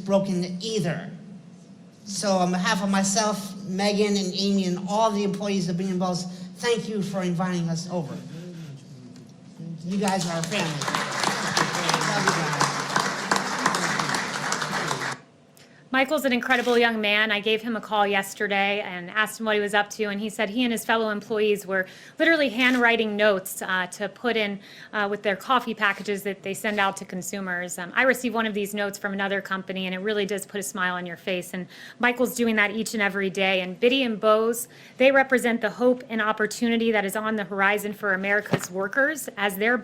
broken either. So on behalf of myself, Megan, and Amy, and all the employees of Bing & Bells, thank you for inviting us over. You guys are our family. Love you guys. Michael's an incredible young man. I gave him a call yesterday and asked him what he was up to, and he said he and his fellow employees were literally handwriting notes to put in with their coffee packages that they send out to consumers. I received one of these notes from another company, and it really does put a smile on your face, and Michael's doing that each and every day. And Biddy and Bose, they represent the hope and opportunity that is on the horizon for America's workers, as their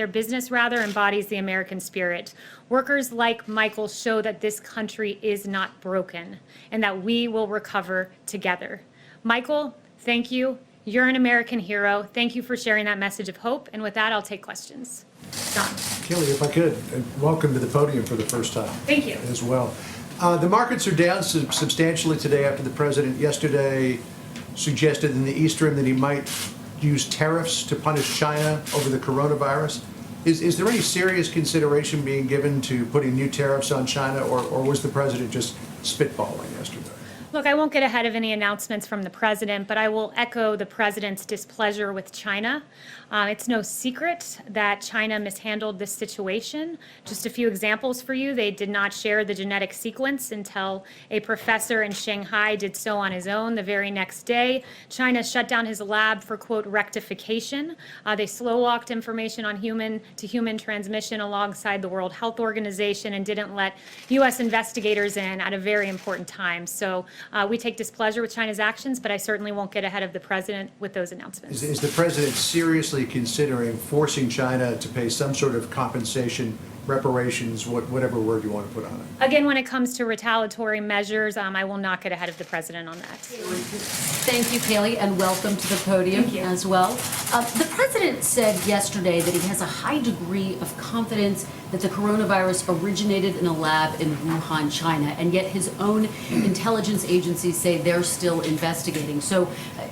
business rather embodies the American spirit. Workers like Michael show that this country is not broken and that we will recover together. Michael, thank you. You're an American hero. Thank you for sharing that message of hope. And with that, I'll take questions. Don. Kelly, if I could, welcome to the podium for the first time. Thank you. As well. The markets are down substantially today after the president yesterday suggested in the East Room that he might use tariffs to punish China over the coronavirus. Is there any serious consideration being given to putting new tariffs on China, or was the president just spitballing yesterday? Look, I won't get ahead of any announcements from the president, but I will echo the president's displeasure with China. It's no secret that China mishandled this situation. Just a few examples for you. They did not share the genetic sequence until a professor in Shanghai did so on his own the very next day. China shut down his lab for, quote, rectification. They slow-walked information on human-to-human transmission alongside the World Health Organization and didn't let U.S. investigators in at a very important time. So we take displeasure with China's actions, but I certainly won't get ahead of the president with those announcements. Is the president seriously considering forcing China to pay some sort of compensation, reparations, whatever word you want to put on it? Again, when it comes to retaliatory measures, I will not get ahead of the president on that. Thank you, Kaylee, and welcome to the podium as well. The president said yesterday that he has a high degree of confidence that the coronavirus originated in a lab in Wuhan, China, and yet his own intelligence agencies say they're still investigating. So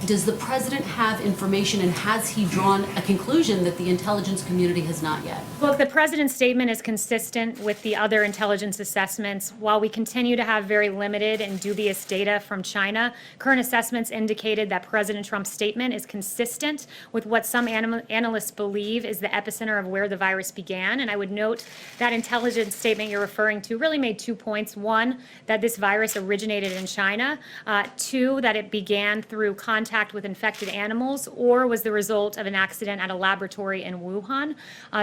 does the president have information, and has he drawn a conclusion that the intelligence community has not yet? Look, the president's statement is consistent with the other intelligence assessments. While we continue to have very limited and dubious data from China, current assessments indicated that President Trump's statement is consistent with what some analysts believe is the epicenter of where the virus began. And I would note that intelligence statement you're referring to really made 2 points. One, that this virus originated in China. Two, that it began through contact with infected animals or was the result of an accident at a laboratory in Wuhan.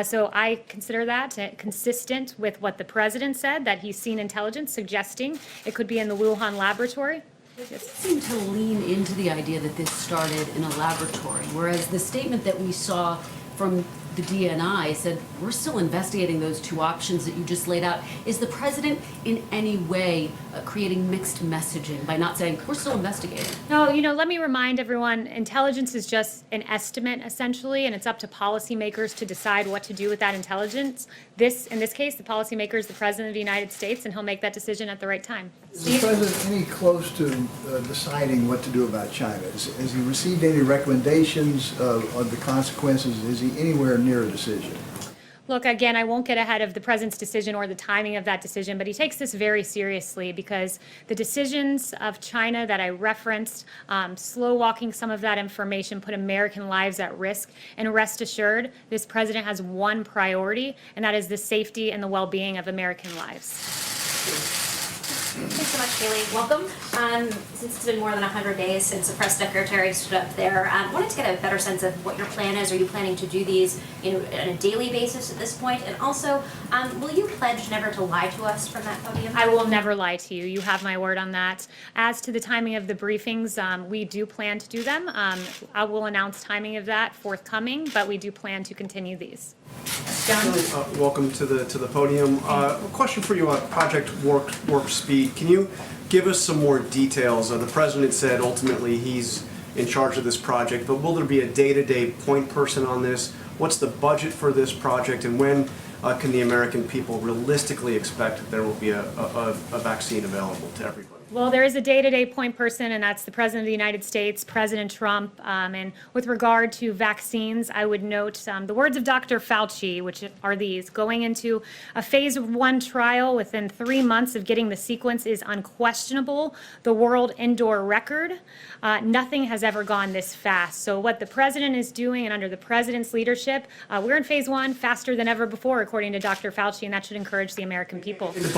So I consider that consistent with what the president said, that he's seen intelligence suggesting it could be in the Wuhan laboratory. Yes. It seemed to lean into the idea that this started in a laboratory, whereas the statement that we saw from the DNI said, we're still investigating those two options that you just laid out. Is the president in any way creating mixed messaging by not saying, we're still investigating? No, let me remind everyone, intelligence is just an estimate, essentially, and it's up to policymakers to decide what to do with that intelligence. In this case, the policymaker is the President of the United States, and he'll make that decision at the right time. Is the president any close to deciding what to do about China? Has he received any recommendations of the consequences? Is he anywhere near a decision? Look, again, I won't get ahead of the president's decision or the timing of that decision, but he takes this very seriously because the decisions of China that I referenced, slow walking some of that information, put American lives at risk. And rest assured, this president has one priority, and that is the safety and the well-being of American lives. Thanks so much, Kaylee. Welcome. Since it's been more than 100 days since the press secretary stood up there, I wanted to get a better sense of what your plan is. Are you planning to do these on a daily basis at this point? And also, will you pledge never to lie to us from that podium? I will never lie to you. You have my word on that. As to the timing of the briefings, we do plan to do them. I will announce timing of that forthcoming, but we do plan to continue these. John? Welcome to the podium. A question for you on Project Warp Speed. Can you give us some more details? The president said ultimately he's in charge of this project, but will there be a day-to-day point person on this? What's the budget for this project, and when can the American people realistically expect that there will be a vaccine available to everybody? Well, there is a day-to-day point person, and that's the President of the United States, President Trump. And with regard to vaccines, I would note the words of Dr. Fauci, which are these: going into a phase 1 trial within 3 months of getting the sequence is unquestionable, the world indoor record. Nothing has ever gone this fast. So what the President is doing, and under the President's leadership, we're in phase 1 faster than ever before, according to Dr. Fauci, and that should encourage the American people. In the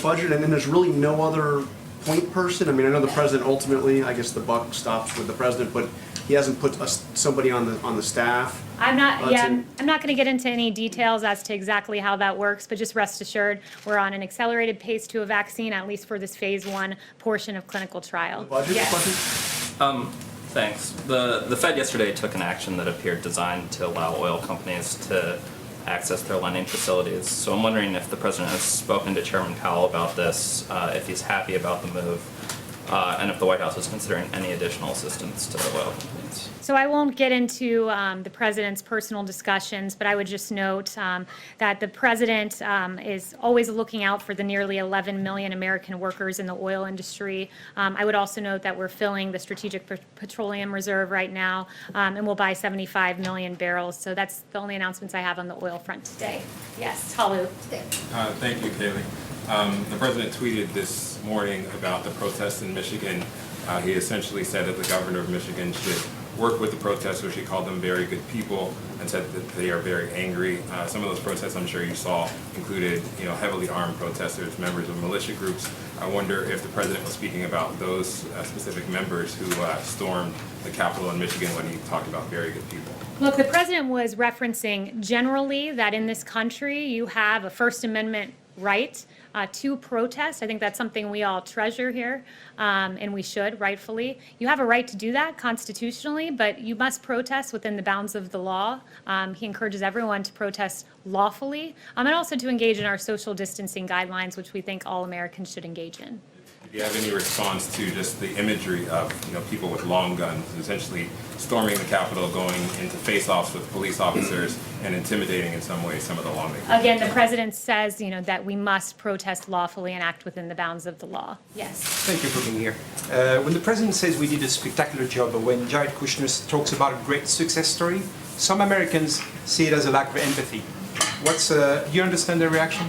budget, and then there's really no other point person. I mean, I know the president ultimately, I guess the buck stops with the president, but he hasn't put somebody on the staff. I'm not going to get into any details as to exactly how that works, but just rest assured, we're on an accelerated pace to a vaccine, at least for this phase 1 portion of clinical trial. The budget Yes. question? Thanks. The Fed yesterday took an action that appeared designed to allow oil companies to access their lending facilities. So I'm wondering if the president has spoken to Chairman Powell about this, if he's happy about the move, and if the White House is considering any additional assistance to the oil companies. So I won't get into the president's personal discussions, but I would just note that the president is always looking out for the nearly 11 million American workers in the oil industry. I would also note that we're filling the Strategic Petroleum Reserve right now, and we'll buy 75 million barrels. So that's the only announcements I have on the oil front today. Yes, Halu. Thank you, Kaylee. The president tweeted this morning about the protests in Michigan. He essentially said that the governor of Michigan should work with the protesters. He called them very good people and said that they are very angry. Some of those protests, I'm sure you saw, included heavily armed protesters, members of militia groups. I wonder if the president was speaking about those specific members who stormed the Capitol in Michigan when he talked about very good people. Look, the president was referencing generally that in this country you have a First Amendment right to protest. I think that's something we all treasure here, and we should, rightfully. You have a right to do that constitutionally, but you must protest within the bounds of the law. He encourages everyone to protest lawfully, and also to engage in our social distancing guidelines, which we think all Americans should engage in. Do you have any response to just the imagery of people with long guns, essentially storming the Capitol, going into face-offs with police officers, and intimidating in some ways some of the lawmakers? Again, the president says, that we must protest lawfully and act within the bounds of the law. Yes. Thank you for being here. When the president says we did a spectacular job, or when Jared Kushner talks about a great success story, some Americans see it as a lack of empathy. Do you understand their reaction?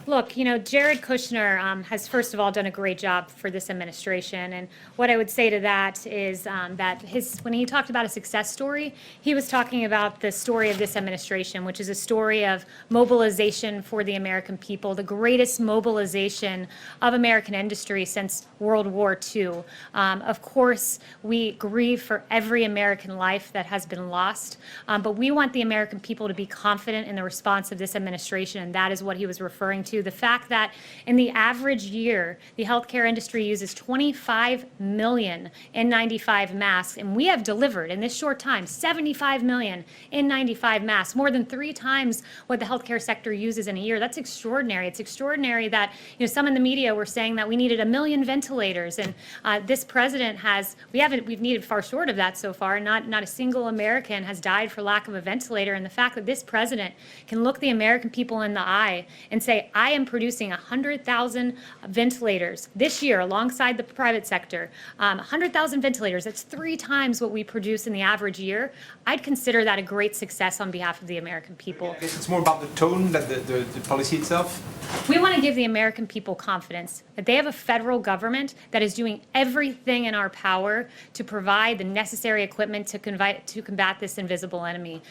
Look, Jared Kushner has, first of all, done a great job for this administration. And what I would say to that is that when he talked about a success story, he was talking about the story of this administration, which is a story of mobilization for the American people, the greatest mobilization of American industry since World War II. Of course, we grieve for every American life that has been lost, but we want the American people to be confident in the response of this administration, and that is what he was referring to. The fact that in the average year, the healthcare industry uses 25 million N95 masks, and we have delivered in this short time 75 million N95 masks, more than 3 times what the healthcare sector uses in a year. That's extraordinary. It's extraordinary that some in the media were saying that we needed 1 million ventilators, and this president we've needed far short of that so far. Not a single American has died for lack of a ventilator, and the fact that this president can look the American people in the eye and say, I am producing 100,000 ventilators this year alongside the private sector. 100,000 ventilators, that's 3 times what we produce in the average year. I'd consider that a great success on behalf of the American people. I guess it's more about the tone than the policy itself. We want to give the American people confidence that they have a federal government that is doing everything in our power to provide the necessary equipment to combat this invisible enemy.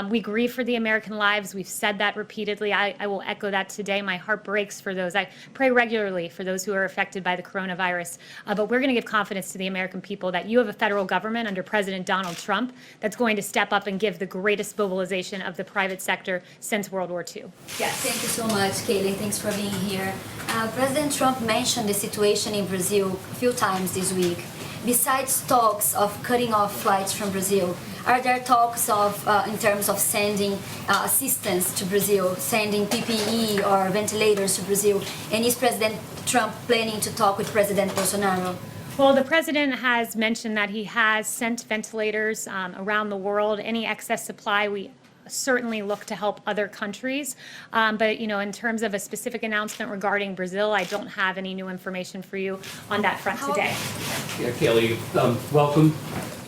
We grieve for the American lives. We've said that repeatedly. I will echo that today. My heart breaks for those. I pray regularly for those who are affected by the coronavirus. But we're going to give confidence to the American people that you have a federal government under President Donald Trump that's going to step up and give the greatest mobilization of the private sector since World War II. Yes. Thank you so much, Kaylee. Thanks for being here. President Trump mentioned the situation in Brazil a few times this week. Besides talks of cutting off flights from Brazil, are there talks of, in terms of sending assistance to Brazil, sending PPE or ventilators to Brazil? And is President Trump planning to talk with President Bolsonaro? Well, the president has mentioned that he has sent ventilators around the world. Any excess supply we certainly look to help other countries. But, in terms of a specific announcement regarding Brazil, I don't have any new information for you on that front today. Yeah, Kaylee, welcome.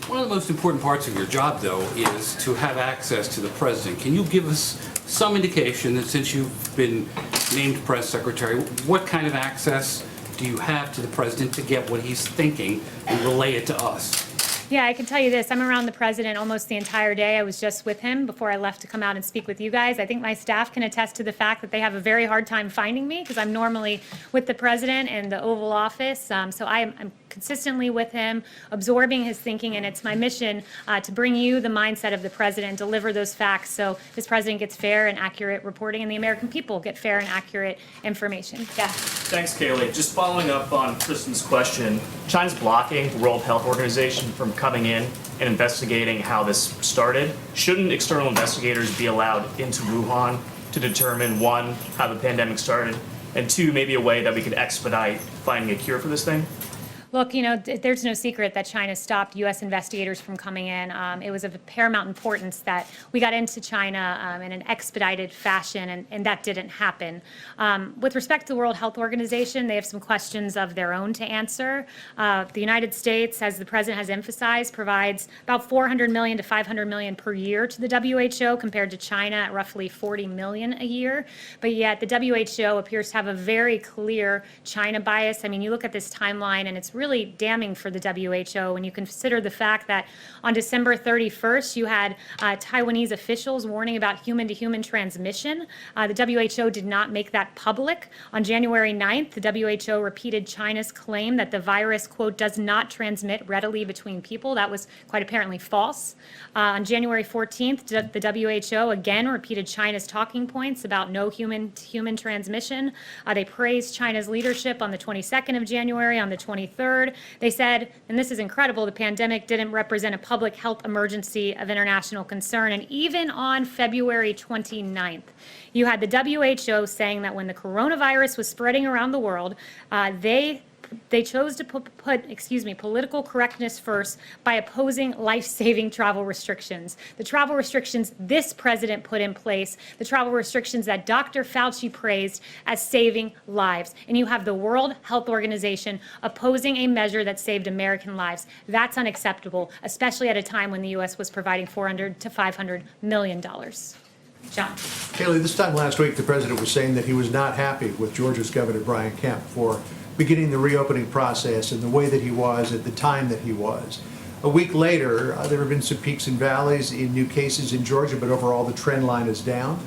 One of the most important parts of your job, though, is to have access to the president. Can you give us some indication that since you've been named press secretary, what kind of access do you have to the president to get what he's thinking and relay it to us? Yeah, I can tell you this. I'm around the president almost the entire day. I was just with him before I left to come out and speak with you guys. I think my staff can attest to the fact that they have a very hard time finding me because I'm normally with the president in the Oval Office. So I'm consistently with him, absorbing his thinking, and it's my mission to bring you the mindset of the president, deliver those facts so this president gets fair and accurate reporting and the American people get fair and accurate information. Yeah. Thanks, Kaylee. Just following up on Kristen's question, China's blocking the World Health Organization from coming in and investigating how this started. Shouldn't external investigators be allowed into Wuhan to determine, one, how the pandemic started, and two, maybe a way that we could expedite finding a cure for this thing? Look, there's no secret that China stopped U.S. investigators from coming in. It was of paramount importance that we got into China in an expedited fashion, and that didn't happen. With respect to the World Health Organization, they have some questions of their own to answer. The United States, as the president has emphasized, provides about $400 million to $500 million per year to the WHO, compared to China at roughly $40 million a year. But yet the WHO appears to have a very clear China bias. I mean, you look at this timeline, and it's really damning for the WHO when you consider the fact that on December 31st, you had Taiwanese officials warning about human-to-human transmission. The WHO did not make that public. On January 9th, the WHO repeated China's claim that the virus, quote, does not transmit readily between people. That was quite apparently false. On January 14th, the WHO again repeated China's talking points about no human-to-human transmission. They praised China's leadership on the 22nd of January. On the 23rd, they said, and this is incredible, the pandemic didn't represent a public health emergency of international concern. And even on February 29th, you had the WHO saying that when the coronavirus was spreading around the world, they chose to put political correctness first by opposing life-saving travel restrictions. The travel restrictions this president put in place, the travel restrictions that Dr. Fauci praised as saving lives. And you have the World Health Organization opposing a measure that saved American lives. That's unacceptable, especially at a time when the U.S. was providing $400 to $500 million. John. Kaylee, this time last week, the president was saying that he was not happy with Georgia's Governor Brian Kemp for beginning the reopening process in the way that he was at the time that he was. A week later, there have been some peaks and valleys in new cases in Georgia, but overall the trend line is down.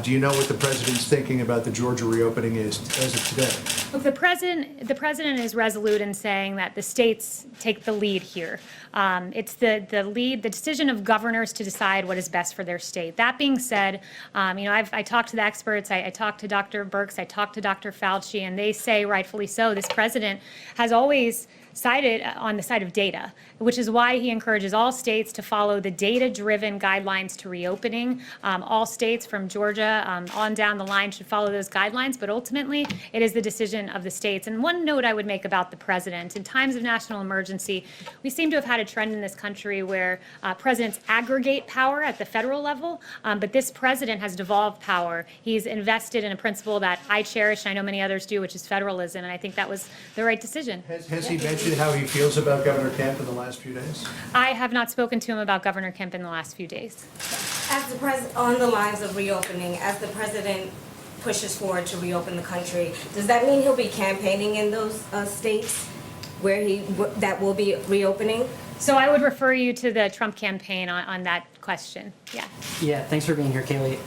Do you know what the president's thinking about the Georgia reopening is as of today? Look, the president is resolute in saying that the states take the lead here. It's the decision of governors to decide what is best for their state. That being said, I talked to the experts. I talked to Dr. Birx. I talked to Dr. Fauci, and they say, rightfully so, this president has always sided on the side of data, which is why he encourages all states to follow the data-driven guidelines to reopening. All states from Georgia on down the line should follow those guidelines, but ultimately it is the decision of the states. And one note I would make about the president, in times of national emergency, we seem to have had a trend in this country where presidents aggregate power at the federal level, but this president has devolved power. He's invested in a principle that I cherish, and I know many others do, which is federalism, and I think that was the right decision. Has he mentioned how he feels about Governor Kemp in the last few days? I have not spoken to him about Governor Kemp in the last few days. As the on the lines of reopening, as the president pushes forward to reopen the country, does that mean he'll be campaigning in those states where that will be reopening? So I would refer you to the Trump campaign on that question. Yeah. Yeah, thanks for being here, Kaylee.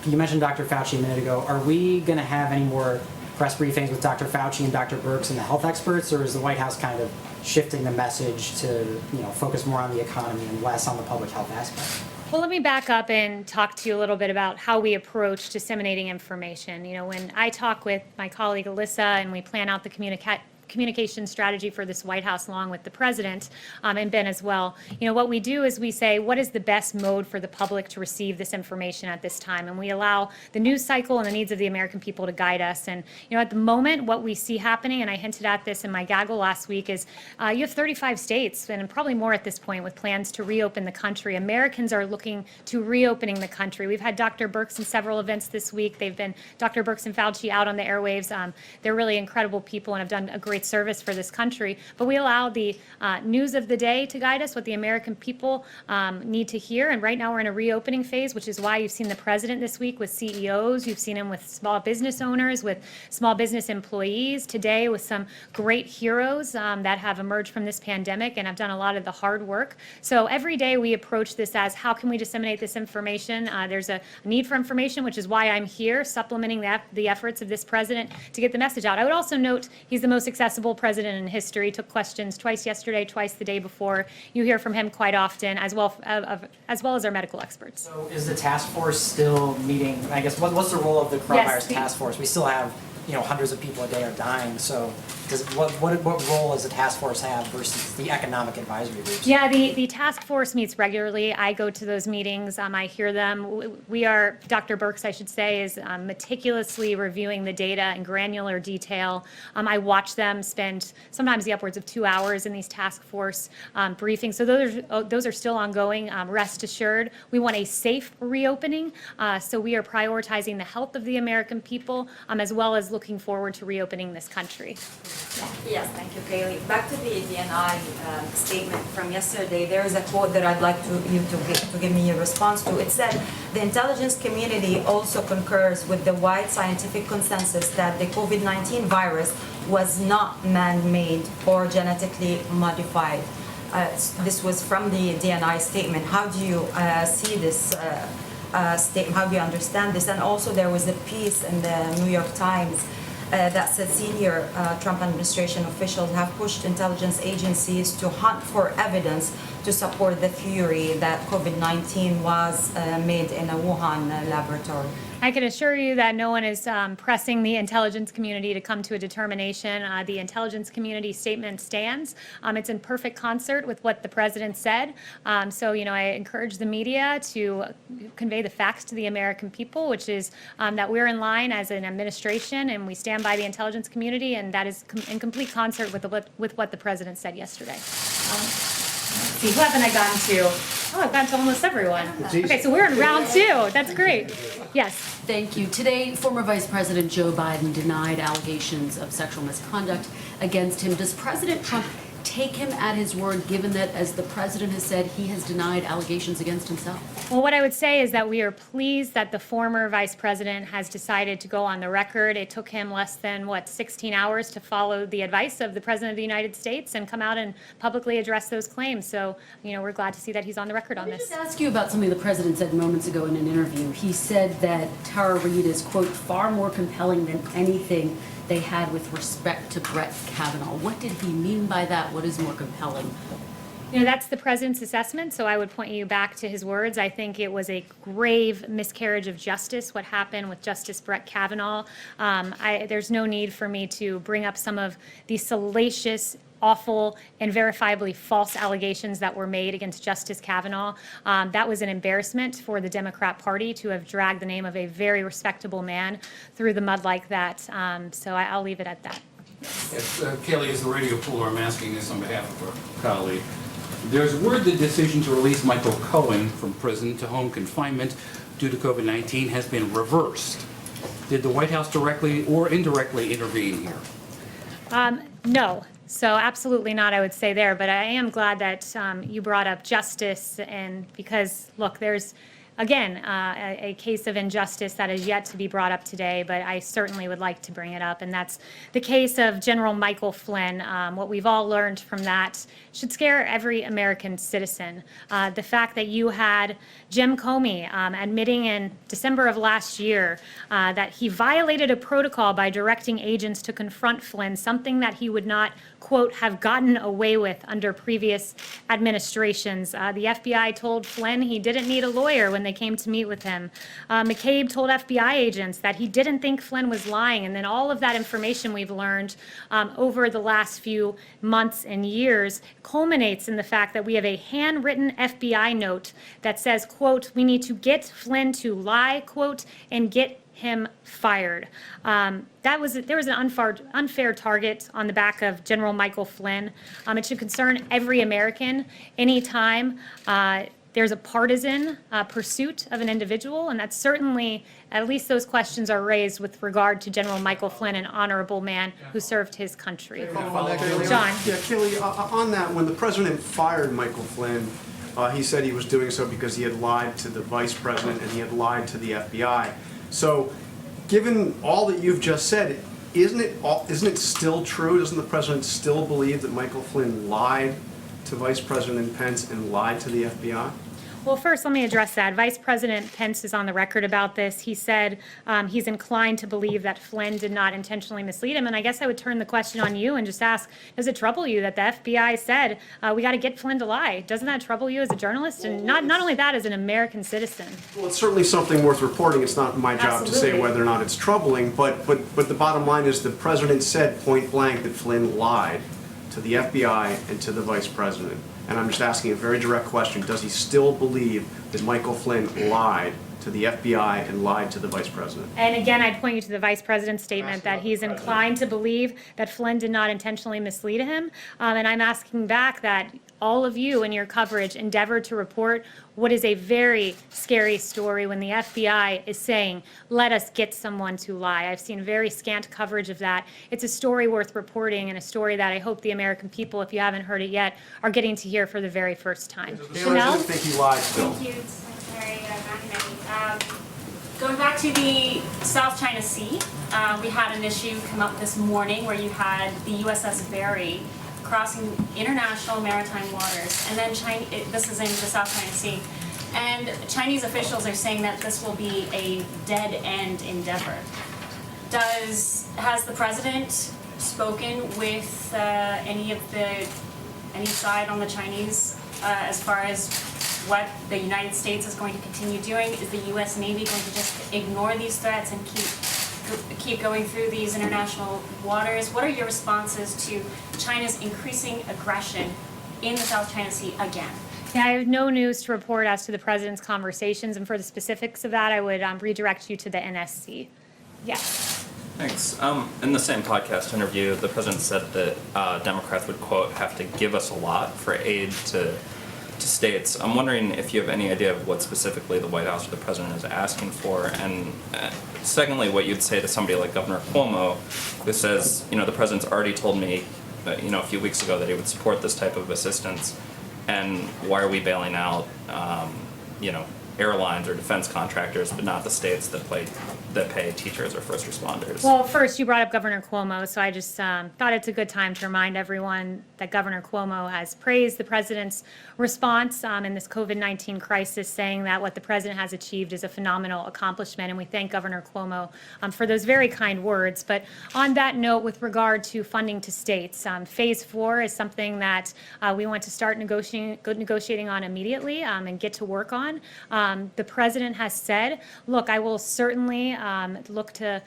You mentioned Dr. Fauci a minute ago. Are we going to have any more press briefings with Dr. Fauci and Dr. Birx and the health experts, or is the White House kind of shifting the message to focus more on the economy and less on the public health aspect? Well, let me back up and talk to you a little bit about how we approach disseminating information. When I talk with my colleague Alyssa and we plan out the communication strategy for this White House along with the president and Ben as well. What we do is we say, what is the best mode for the public to receive this information at this time? And we allow the news cycle and the needs of the American people to guide us. And, at the moment, what we see happening, and I hinted at this in my gaggle last week, is you have 35 states, and probably more at this point, with plans to reopen the country. Americans are looking to reopening the country. We've had Dr. Birx in several events this week. They've been Dr. Birx and Fauci out on the airwaves. They're really incredible people and have done a great service for this country. But we allow the news of the day to guide us, what the American people need to hear. And right now we're in a reopening phase, which is why you've seen the president this week with CEOs. You've seen him with small business owners, with small business employees. Today with some great heroes that have emerged from this pandemic and have done a lot of the hard work. So every day we approach this as, how can we disseminate this information? There's a need for information, which is why I'm here, supplementing the efforts of this president to get the message out. I would also note he's the most accessible president in history. Took questions twice yesterday, twice the day before. You hear from him quite often, as well as our medical experts. So is the task force still meeting? I guess what's the role of the coronavirus task force? We still have hundreds of people a day are dying. So what role does the task force have versus the economic advisory groups? Yeah, the task force meets regularly. I go to those meetings. I hear them. Dr. Birx, I should say, is meticulously reviewing the data in granular detail. I watch them spend sometimes the upwards of 2 hours in these task force briefings. So those are still ongoing. Rest assured, we want a safe reopening. So we are prioritizing the health of the American people, as well as looking forward to reopening this country. Yes, thank you, Kaylee. Back to the DNI statement from yesterday, there is a quote that I'd like you to give me a response to. It said, the intelligence community also concurs with the wide scientific consensus that the COVID-19 virus was not man-made or genetically modified. This was from the DNI statement. How do you see this statement? How do you understand this? And also there was a piece in the New York Times that said senior Trump administration officials have pushed intelligence agencies to hunt for evidence to support the theory that COVID-19 was made in a Wuhan laboratory. I can assure you that no one is pressing the intelligence community to come to a determination. The intelligence community statement stands. It's in perfect concert with what the president said. So, I encourage the media to convey the facts to the American people, which is that we're in line as an administration and we stand by the intelligence community, and that is in complete concert with what the president said yesterday. See, who haven't I gotten to? Oh, I've gotten to almost everyone. Okay, so we're in round 2. That's great. Yes. Thank you. Today, former Vice President Joe Biden denied allegations of sexual misconduct against him. Does President Trump take him at his word, given that, as the president has said, he has denied allegations against himself? Well, what I would say is that we are pleased that the former vice president has decided to go on the record. It took him less than, 16 hours to follow the advice of the president of the United States and come out and publicly address those claims. So, we're glad to see that he's on the record on this. Let me just ask you about something the president said moments ago in an interview. He said that Tara Reade is, quote, far more compelling than anything they had with respect to Brett Kavanaugh. What did he mean by that? What is more compelling? That's the president's assessment, so I would point you back to his words. I think it was a grave miscarriage of justice, what happened with Justice Brett Kavanaugh. There's no need for me to bring up some of the salacious, awful, and verifiably false allegations that were made against Justice Kavanaugh. That was an embarrassment for the Democrat Party to have dragged the name of a very respectable man through the mud like that. So I'll leave it at that. Yes, Kelly is the radio pooler. I'm asking this on behalf of our colleague. There's word the decision to release Michael Cohen from prison to home confinement due to COVID-19 has been reversed. Did the White House directly or indirectly intervene here? No. So absolutely not, I would say there. But I am glad that you brought up justice, and because, look, there's, again, a case of injustice that is yet to be brought up today, but I certainly would like to bring it up, and that's the case of General Michael Flynn. What we've all learned from that should scare every American citizen. The fact that you had Jim Comey admitting in December of last year that he violated a protocol by directing agents to confront Flynn, something that he would not, quote, have gotten away with under previous administrations. The FBI told Flynn he didn't need a lawyer when when they came to meet with him. McCabe told FBI agents that he didn't think Flynn was lying, and then all of that information we've learned over the last few months and years culminates in the fact that we have a handwritten FBI note that says, quote, "We need to get Flynn to lie, quote, and get him fired." There was an unfair target on the back of General Michael Flynn. It should concern every American anytime there's a partisan pursuit of an individual, and that's certainly, at least those questions are raised with regard to General Michael Flynn, an honorable man who served his country. John. Yeah, Kaylee, on that, when the president fired Michael Flynn, he said he was doing so because he had lied to the vice president and he had lied to the FBI. So, given all that you've just said, isn't it still true? Doesn't the president still believe that Michael Flynn lied to Vice President Pence and lied to the FBI? Well, first, let me address that. Vice President Pence is on the record about this. He said he's inclined to believe that Flynn did not intentionally mislead him. And I guess I would turn the question on you and just ask, does it trouble you that the FBI said, we got to get Flynn to lie? Doesn't that trouble you as a journalist? And not only that, as an American citizen. Well, it's certainly something worth reporting. It's not my job to say Absolutely. whether or not it's troubling, but the bottom line is the president said point blank that Flynn lied to the FBI and to the vice president. And I'm just asking a very direct question. Does he still believe that Michael Flynn lied to the FBI and lied to the vice president? And again, I'd point you to the vice president's statement that he's inclined to believe that Flynn did not intentionally mislead him. And I'm asking back that all of you in your coverage endeavor to report what is a very scary story when the FBI is saying, let us get someone to lie. I've seen very scant coverage of that. It's a story worth reporting and a story that I hope the American people, if you haven't heard it yet, are getting to hear for the very first time. Chanel? I think he lied still. Thank you, Secretary McEnany. Going back to the South China Sea, we had an issue come up this morning where you had the USS Barry crossing international maritime waters, and then this is in the South China Sea, and Chinese officials are saying that this will be a dead-end endeavor. Has the president spoken with any side on the Chinese as far as what the United States is going to continue doing? Is the U.S. Navy going to just ignore these threats and keep going through these international waters? What are your responses to China's increasing aggression in the South China Sea again? Yeah, I have no news to report as to the president's conversations, and for the specifics of that, I would redirect you to the NSC. Yes. Thanks. In the same podcast interview, the president said that Democrats would, quote, have to give us a lot for aid to states. I'm wondering if you have any idea of what specifically the White House or the president is asking for, and secondly, what you'd say to somebody like Governor Cuomo, who says, the president's already told me, a few weeks ago that he would support this type of assistance, and why are we bailing out, airlines or defense contractors, but not the states that pay teachers or first responders? Well, first, you brought up Governor Cuomo, so I just thought it's a good time to remind everyone that Governor Cuomo has praised the president's response in this COVID-19 crisis, saying that what the president has achieved is a phenomenal accomplishment, and we thank Governor Cuomo for those very kind words. But on that note, with regard to funding to states, Phase 4 is something that we want to start negotiating on immediately and get to work on. The president has said, look, I will certainly look to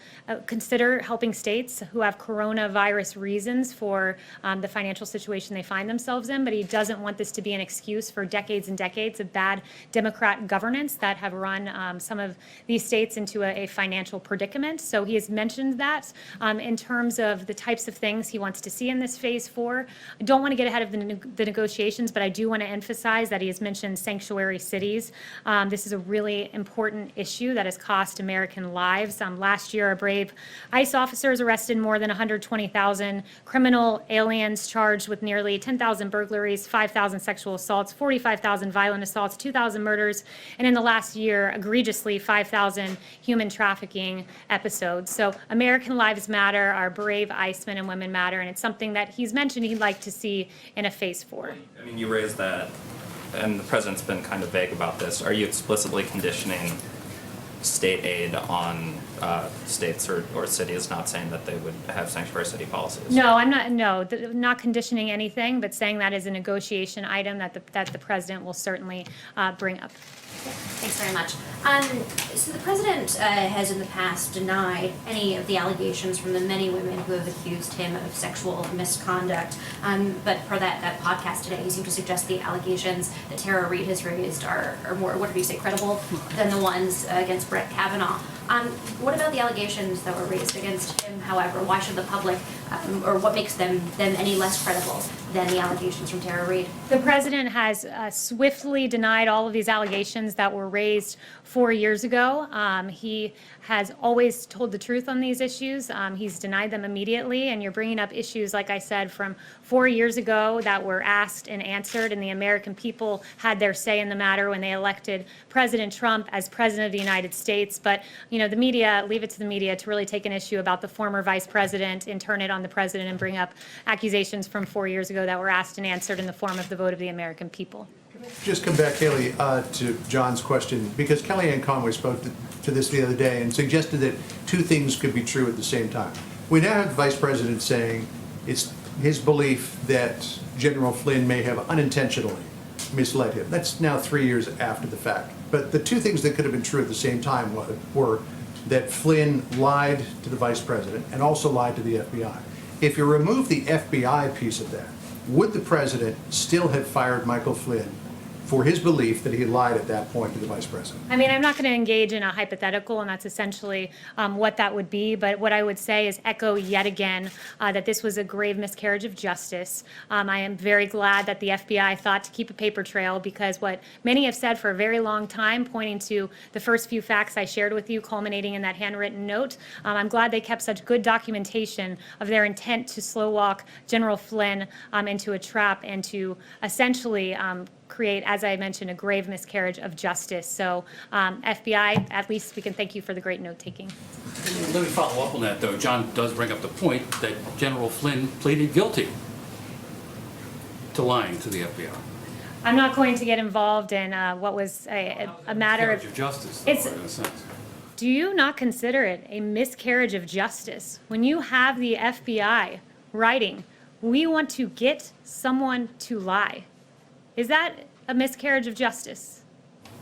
consider helping states who have coronavirus reasons for the financial situation they find themselves in, but he doesn't want this to be an excuse for decades and decades of bad Democrat governance that have run some of these states into a financial predicament. So he has mentioned that in terms of the types of things he wants to see in this Phase 4. I don't want to get ahead of the negotiations, but I do want to emphasize that he has mentioned sanctuary cities. This is a really important issue that has cost American lives. Last year, our brave ICE officers arrested more than 120,000 criminal aliens charged with nearly 10,000 burglaries, 5,000 sexual assaults, 45,000 violent assaults, 2,000 murders, and in the last year, egregiously, 5,000 human trafficking episodes. So American lives matter, our brave ICE men and women matter, and it's something that he's mentioned he'd like to see in a Phase 4. I mean, you raised that, and the president's been kind of vague about this. Are you explicitly conditioning state aid on states or cities, not saying that they would have sanctuary city policies? No, I'm not. No, not conditioning anything, but saying that is a negotiation item that the president will certainly bring up. Thanks very much. So the president has in the past denied any of the allegations from the many women who have accused him of sexual misconduct. But per that podcast today, he seemed to suggest the allegations that Tara Reid has raised are more, what did you say, credible than the ones against Brett Kavanaugh. What about the allegations that were raised against him, however? Why should the public, or what makes them any less credible than the allegations from Tara Reid? The president has swiftly denied all of these allegations that were raised 4 years ago. He has always told the truth on these issues. He's denied them immediately, and you're bringing up issues, like I said, from 4 years ago that were asked and answered, and the American people had their say in the matter when they elected President Trump as president of the United States. But, you know, the media, leave it to the media to really take an issue about the former vice president and turn it on the president and bring up accusations from 4 years ago that were asked and answered in the form of the vote of the American people. Just come back, Haley, to John's question, because Kellyanne Conway spoke to this the other day and suggested that two things could be true at the same time. We now have the vice president saying it's his belief that General Flynn may have unintentionally misled him. That's now 3 years after the fact. But the two things that could have been true at the same time were that Flynn lied to the vice president and also lied to the FBI. If you remove the FBI piece of that, would the president still have fired Michael Flynn for his belief that he lied at that point to the vice president? I mean, I'm not going to engage in a hypothetical, and that's essentially what that would be. But what I would say is echo yet again that this was a grave miscarriage of justice. I am very glad that the FBI thought to keep a paper trail, because what many have said for a very long time, pointing to the first few facts I shared with you, culminating in that handwritten note, I'm glad they kept such good documentation of their intent to slow walk General Flynn into a trap and to essentially create, as I mentioned, a grave miscarriage of justice. So FBI, at least we can thank you for the great note-taking. Let me follow up on that, though. John does bring up the point that General Flynn pleaded guilty to lying to the FBI. I'm not going to get involved in what was a matter of justice, though, in a sense. Do you not consider it a miscarriage of justice when you have the FBI writing, "We want to get someone to lie"? Is that a miscarriage of justice?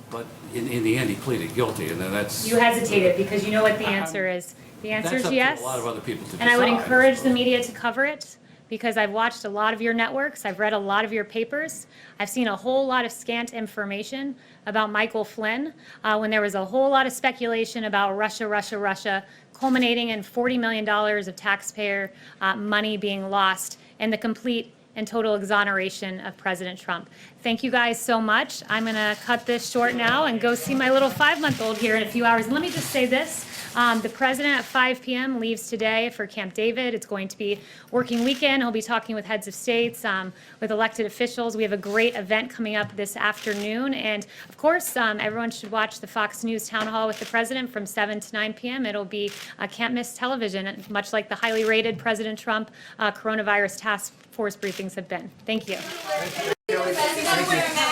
But in the end, he pleaded guilty, and then that's... You hesitated because you know what the answer is. The answer is yes. That's up to a lot of other people to decide. And I would encourage the media to cover it, because I've watched a lot of your networks, I've read a lot of your papers, I've seen a whole lot of scant information about Michael Flynn, when there was a whole lot of speculation about Russia, culminating in $40 million of taxpayer money being lost, and the complete and total exoneration of President Trump. Thank you guys so much. I'm gonna cut this short now and go see my little 5-month-old here in a few hours. And let me just say this, the president at 5 p.m. leaves today for Camp David. It's going to be working weekend. He'll be talking with heads of states, with elected officials. We have a great event coming up this afternoon. And of course, everyone should watch the Fox News Town Hall with the president from 7 to 9 p.m. It'll be can't miss television, much like the highly rated President Trump coronavirus task force briefings have been. Thank you. Thank you.